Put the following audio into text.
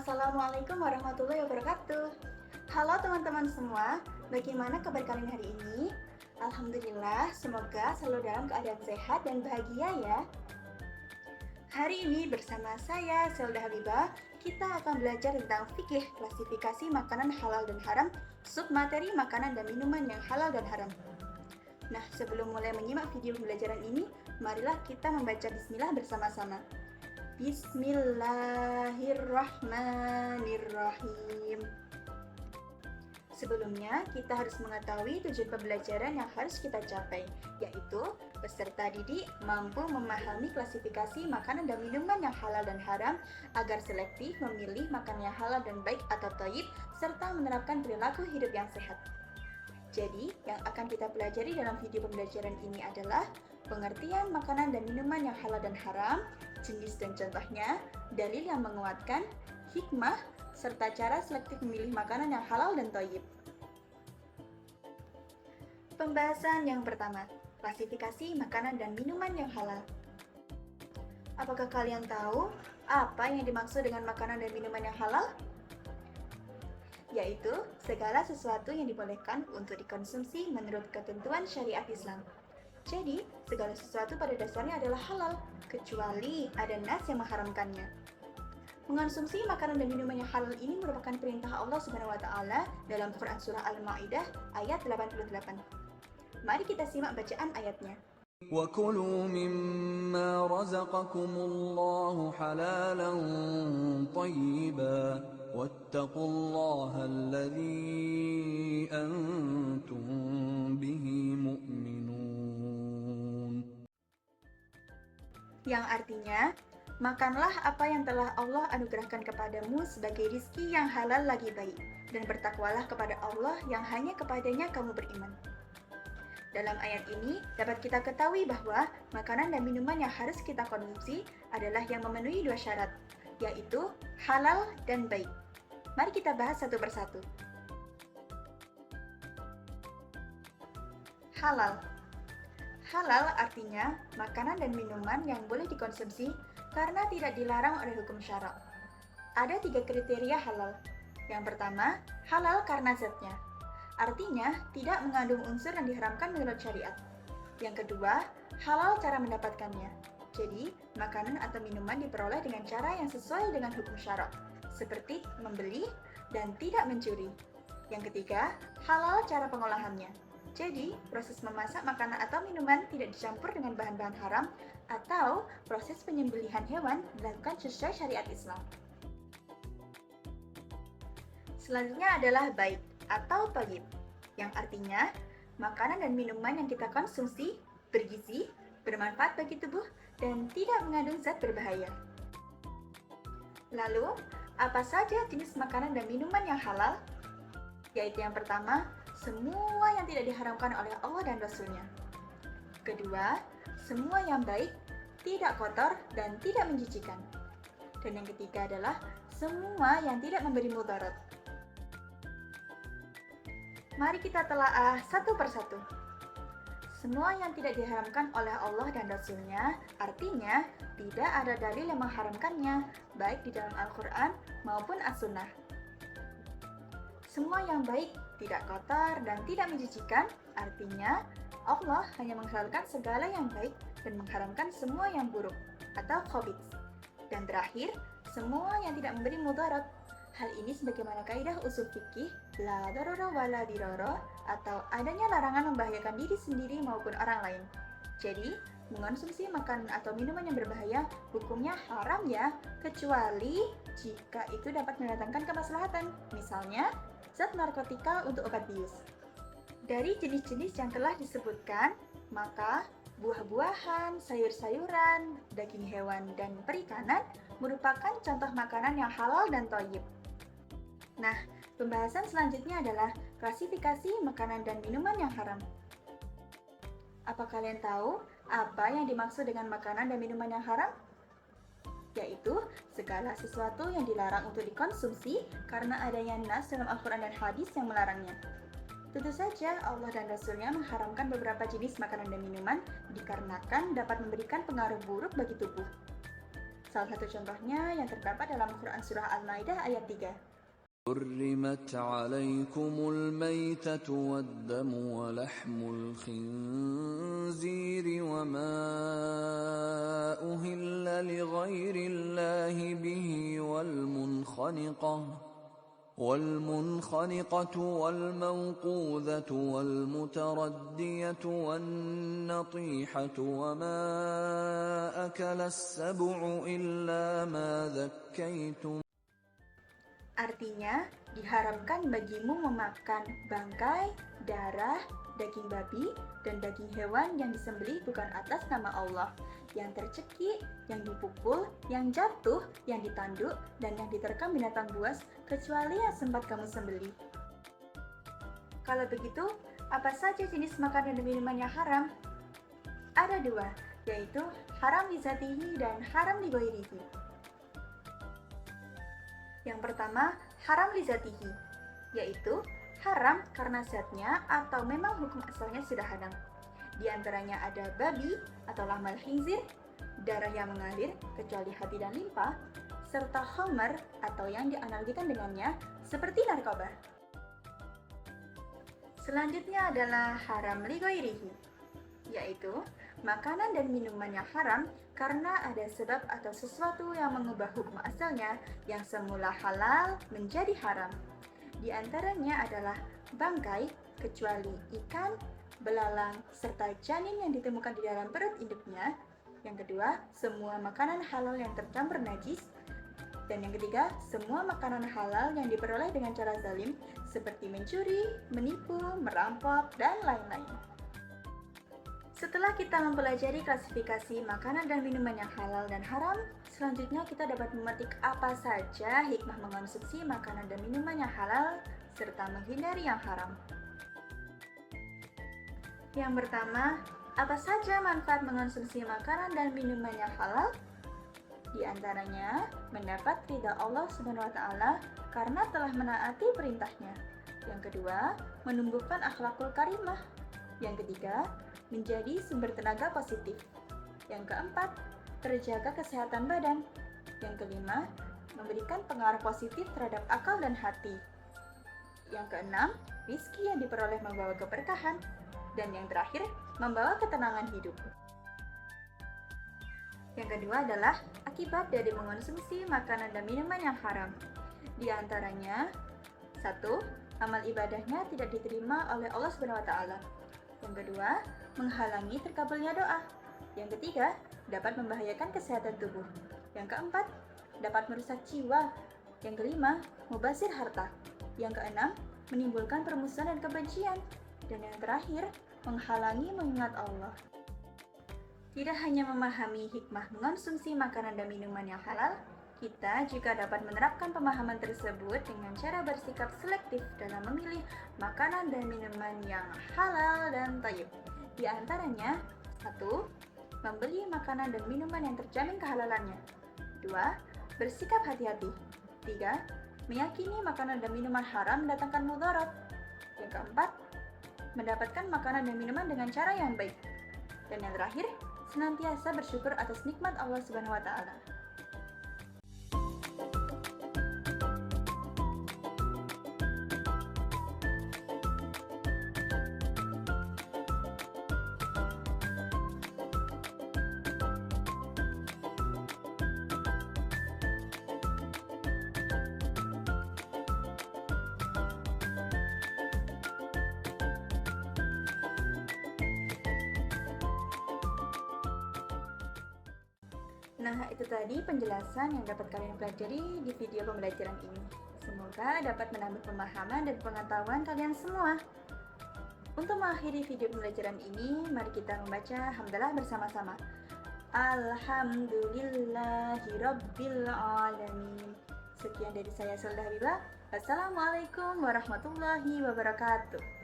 Assalamualaikum warahmatullahi wabarakatuh. Halo teman-teman semua, bagaimana kabar kalian hari ini? Alhamdulillah, semoga selalu dalam keadaan sehat dan bahagia ya. Hari ini bersama saya, Selda Habibah, kita akan belajar tentang fikih klasifikasi makanan halal dan haram, submateri makanan dan minuman yang halal dan haram. Nah, sebelum mulai menyimak video pembelajaran ini, marilah kita membaca bismillah bersama-sama. Bismillahirrahmanirrahim. Sebelumnya, kita harus mengetahui tujuan pembelajaran yang harus kita capai, yaitu peserta didik mampu memahami klasifikasi makanan dan minuman yang halal dan haram agar selektif memilih makanan yang halal dan baik atau thayyib, serta menerapkan perilaku hidup yang sehat. Jadi, yang akan kita pelajari dalam video pembelajaran ini adalah pengertian makanan dan minuman yang halal dan haram, jenis dan contohnya, dalil yang menguatkan, hikmah, serta cara selektif memilih makanan yang halal dan thayyib. Pembahasan yang pertama, klasifikasi makanan dan minuman yang halal. Apakah kalian tahu apa yang dimaksud dengan makanan dan minuman yang halal? Yaitu segala sesuatu yang dibolehkan untuk dikonsumsi menurut ketentuan syariat Islam. Jadi, segala sesuatu pada dasarnya adalah halal, kecuali ada nas yang mengharamkannya. Mengonsumsi makanan dan minuman yang halal ini merupakan perintah Allah Subhanahu wa taala dalam Quran surah Al-Maidah ayat 88. Mari kita simak bacaan ayatnya. وَكُلُوا مِمَّا رَزَقَكُمُ اللَّهُ حَلَالًا طَيِّبًا وَاتَّقُوا اللَّهَ الَّذِي أَنْتُمْ بِهِ مُؤْمِنُونَ. Yang artinya, makanlah apa yang telah Allah anugerahkan kepadamu sebagai rizki yang halal lagi baik, dan bertakwalah kepada Allah yang hanya kepadanya kamu beriman. Dalam ayat ini, dapat kita ketahui bahwa makanan dan minuman yang harus kita konsumsi adalah yang memenuhi dua syarat, yaitu halal dan baik. Mari kita bahas satu persatu. Halal. Halal artinya makanan dan minuman yang boleh dikonsumsi karena tidak dilarang oleh hukum syara. Ada 3 kriteria halal. Yang pertama, halal karena zatnya. Artinya, tidak mengandung unsur yang diharamkan menurut syariat. Yang kedua, halal cara mendapatkannya. Jadi, makanan atau minuman diperoleh dengan cara yang sesuai dengan hukum syara, seperti membeli dan tidak mencuri. Yang ketiga, halal cara pengolahannya. Jadi, proses memasak makanan atau minuman tidak dicampur dengan bahan-bahan haram atau proses penyembelihan hewan dilakukan sesuai syariat Islam. Selanjutnya adalah baik atau thayyib, yang artinya makanan dan minuman yang kita konsumsi bergizi, bermanfaat bagi tubuh, dan tidak mengandung zat berbahaya. Lalu, apa saja jenis makanan dan minuman yang halal? Yaitu yang pertama, semua yang tidak diharamkan oleh Allah dan Rasul-Nya. Kedua, semua yang baik, tidak kotor, dan tidak menjijikan. Dan yang ketiga adalah semua yang tidak memberi mudarat. Mari kita telaah satu persatu. Semua yang tidak diharamkan oleh Allah dan Rasul-Nya, artinya tidak ada dalil yang mengharamkannya, baik di dalam Al-Quran maupun As-Sunnah. Semua yang baik, tidak kotor, dan tidak menjijikan, artinya Allah hanya menghalalkan segala yang baik dan mengharamkan semua yang buruk atau khabith. Dan terakhir, semua yang tidak memberi mudarat. Hal ini sebagaimana kaidah usul fikih, la darara wa la dirara, atau adanya larangan membahayakan diri sendiri maupun orang lain. Jadi, mengonsumsi makanan atau minuman yang berbahaya hukumnya haram ya, kecuali jika itu dapat mendatangkan kemaslahatan, misalnya zat narkotika untuk obat bius. Dari jenis-jenis yang telah disebutkan, maka buah-buahan, sayur-sayuran, daging hewan, dan perikanan merupakan contoh makanan yang halal dan thayyib. Nah, pembahasan selanjutnya adalah klasifikasi makanan dan minuman yang haram. Apa kalian tahu apa yang dimaksud dengan makanan dan minuman yang haram? Yaitu segala sesuatu yang dilarang untuk dikonsumsi karena adanya nas dalam Al-Quran dan hadis yang melarangnya. Tentu saja Allah dan Rasul-Nya mengharamkan beberapa jenis makanan dan minuman dikarenakan dapat memberikan pengaruh buruk bagi tubuh. Salah satu contohnya yang terdapat dalam Quran Surah Al-Maidah ayat 3. حرمت عليكم الميتة والدم ولحم الخنزير وما أهل لغير الله به والمنخنقة والموقوذة والمتردية والنطيحة وما أكل السبع إلا ما ذكيتم. Artinya, diharamkan bagimu memakan bangkai, darah, daging babi, dan daging hewan yang disembelih bukan atas nama Allah, yang tercekik, yang dipukul, yang jatuh, yang ditanduk, dan yang diterkam binatang buas, kecuali yang sempat kamu sembelih. Kalau begitu, apa saja jenis makanan dan minuman yang haram? Ada dua, yaitu haram li zatihi dan haram li ghairihi. Yang pertama, haram li zatihi, yaitu haram karena zatnya atau memang hukum asalnya sudah haram. Di antaranya ada babi atau lahmal khinzir, darah yang mengalir kecuali hati dan limpa, serta khamar atau yang dianalogikan dengannya seperti narkoba. Selanjutnya adalah haram li ghairihi, yaitu makanan dan minuman yang haram karena ada sebab atau sesuatu yang mengubah hukum asalnya yang semula halal menjadi haram. Di antaranya adalah bangkai, kecuali ikan, belalang, serta janin yang ditemukan di dalam perut induknya. Yang kedua, semua makanan halal yang tercampur najis. Dan yang ketiga, semua makanan halal yang diperoleh dengan cara zalim seperti mencuri, menipu, merampok, dan lain-lain. Setelah kita mempelajari klasifikasi makanan dan minuman yang halal dan haram, selanjutnya kita dapat memetik apa saja hikmah mengonsumsi makanan dan minuman yang halal, serta menghindari yang haram. Yang pertama, apa saja manfaat mengonsumsi makanan dan minuman yang halal? Di antaranya, mendapat ridha Allah SWT karena telah menaati perintahnya. Yang kedua, menumbuhkan akhlakul karimah. Yang ketiga, menjadi sumber tenaga positif. Yang keempat, terjaga kesehatan badan. Yang kelima, memberikan pengaruh positif terhadap akal dan hati. Yang keenam, rizki yang diperoleh membawa keberkahan. Dan yang terakhir, membawa ketenangan hidup. Yang kedua adalah akibat dari mengonsumsi makanan dan minuman yang haram. Di antaranya, 1. Amal ibadahnya tidak diterima oleh Allah SWT. Yang kedua, menghalangi terkabulnya doa. Yang ketiga, dapat membahayakan kesehatan tubuh. Yang keempat, dapat merusak jiwa. Yang kelima, mubazir harta. Yang keenam, menimbulkan permusuhan dan kebencian. Dan yang terakhir, menghalangi mengingat Allah. Tidak hanya memahami hikmah mengonsumsi makanan dan minuman yang halal, kita juga dapat menerapkan pemahaman tersebut dengan cara bersikap selektif dalam memilih makanan dan minuman yang halal dan thayyib. Di antaranya, 1. Membeli makanan dan minuman yang terjamin kehalalannya. 2. Bersikap hati-hati. 3. Meyakini makanan dan minuman haram mendatangkan mudarat. Yang keempat, mendapatkan makanan dan minuman dengan cara yang baik. Dan yang terakhir, senantiasa bersyukur atas nikmat Allah Subhanahu wa Ta'ala. Nah, itu tadi penjelasan yang dapat kalian pelajari di video pembelajaran ini. Semoga dapat menambah pemahaman dan pengetahuan kalian semua. Untuk mengakhiri video pembelajaran ini, mari kita membaca hamdalah bersama-sama. Alhamdulillahirabbil alamin. Sekian dari saya, Solda Habibah. Wassalamualaikum warahmatullahi wabarakatuh.